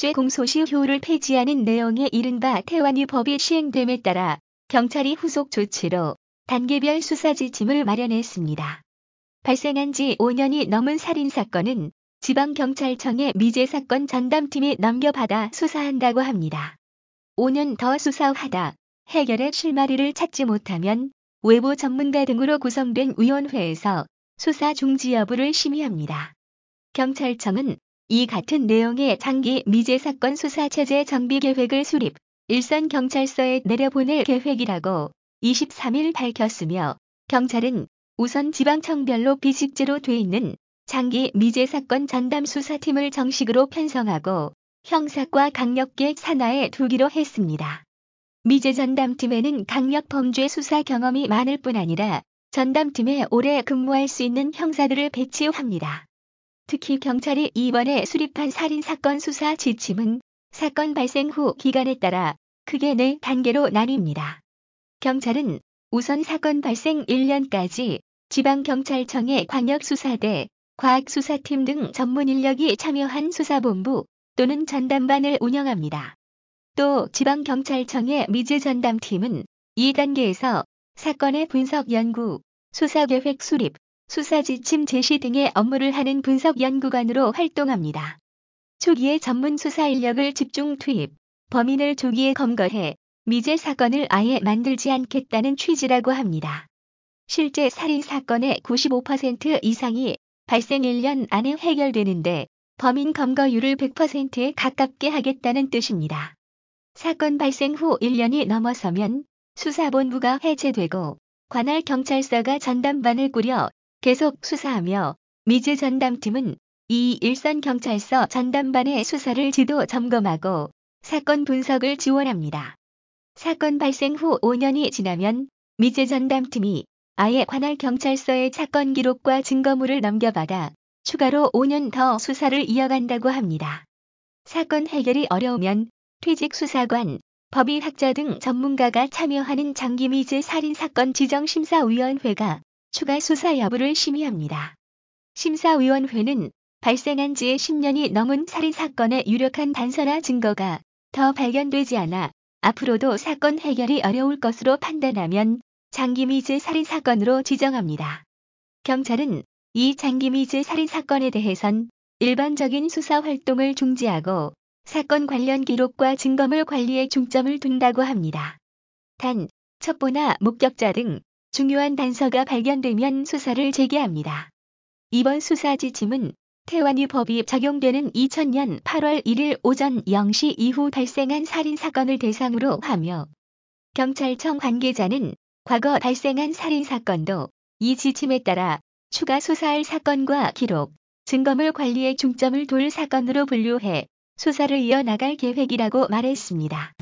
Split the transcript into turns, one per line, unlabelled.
실제 공소시효를 폐지하는 내용의 이른바 태완유법이 시행됨에 따라 경찰이 후속 조치로 단계별 수사 지침을 마련했습니다. 발생한 지 5년이 넘은 살인사건은 지방경찰청의 미제사건 전담팀이 넘겨받아 수사한다고 합니다. 5년 더 수사하다 해결의 실마리를 찾지 못하면 외부 전문가 등으로 구성된 위원회에서 수사 중지 여부를 심의합니다. 경찰청은 이 같은 내용의 장기 미제사건 수사체제 정비 계획을 수립, 일선경찰서에 내려보낼 계획이라고 23일 밝혔으며 경찰은 우선 지방청별로 비직제로 돼 있는 장기 미제사건 전담수사팀을 정식으로 편성하고 형사과 강력계 산하에 두기로 했습니다. 미제전담팀에는 강력범죄 수사 경험이 많을 뿐 아니라 전담팀에 오래 근무할 수 있는 형사들을 배치합니다. 특히 경찰이 이번에 수립한 살인사건 수사 지침은 사건 발생 후 기간에 따라 크게 4단계로 나뉩니다. 경찰은 우선 사건 발생 1년까지 지방경찰청의 광역수사대, 과학수사팀 등 전문 인력이 참여한 수사본부 또는 전담반을 운영합니다. 또 지방경찰청의 미제전담팀은 2단계에서 사건의 분석 연구, 수사계획 수립, 수사지침 제시 등의 업무를 하는 분석연구관으로 활동합니다. 초기에 전문 수사 인력을 집중 투입, 범인을 조기에 검거해 미제 사건을 아예 만들지 않겠다는 취지라고 합니다. 실제 살인사건의 95% 이상이 발생 1년 안에 해결되는데 범인 검거율을 100%에 가깝게 하겠다는 뜻입니다. 사건 발생 후 1년이 넘어서면 수사본부가 해체되고 관할 경찰서가 전담반을 꾸려 계속 수사하며 미제 전담팀은 이 일선경찰서 전담반의 수사를 지도 점검하고 사건 분석을 지원합니다. 사건 발생 후 5년이 지나면 미제 전담팀이 아예 관할 경찰서의 사건 기록과 증거물을 넘겨받아 추가로 5년 더 수사를 이어간다고 합니다. 사건 해결이 어려우면 퇴직수사관, 법의학자 등 전문가가 참여하는 장기 미제 살인사건 지정심사위원회가 추가 수사 여부를 심의합니다. 심사위원회는 발생한 지 10년이 넘은 살인사건의 유력한 단서나 증거가 더 발견되지 않아 앞으로도 사건 해결이 어려울 것으로 판단하면 장기 미제 살인사건으로 지정합니다. 경찰은 이 장기 미제 살인사건에 대해선 일반적인 수사 활동을 중지하고 사건 관련 기록과 증거물 관리에 중점을 둔다고 합니다. 단, 첩보나 목격자 등 중요한 단서가 발견되면 수사를 재개합니다. 이번 수사 지침은 태완유법이 적용되는 2000년 8월 1일 오전 0시 이후 발생한 살인사건을 대상으로 하며 경찰청 관계자는 과거 발생한 살인사건도 이 지침에 따라 추가 수사할 사건과 기록, 증거물 관리에 중점을 둘 사건으로 분류해 수사를 이어나갈 계획이라고 말했습니다.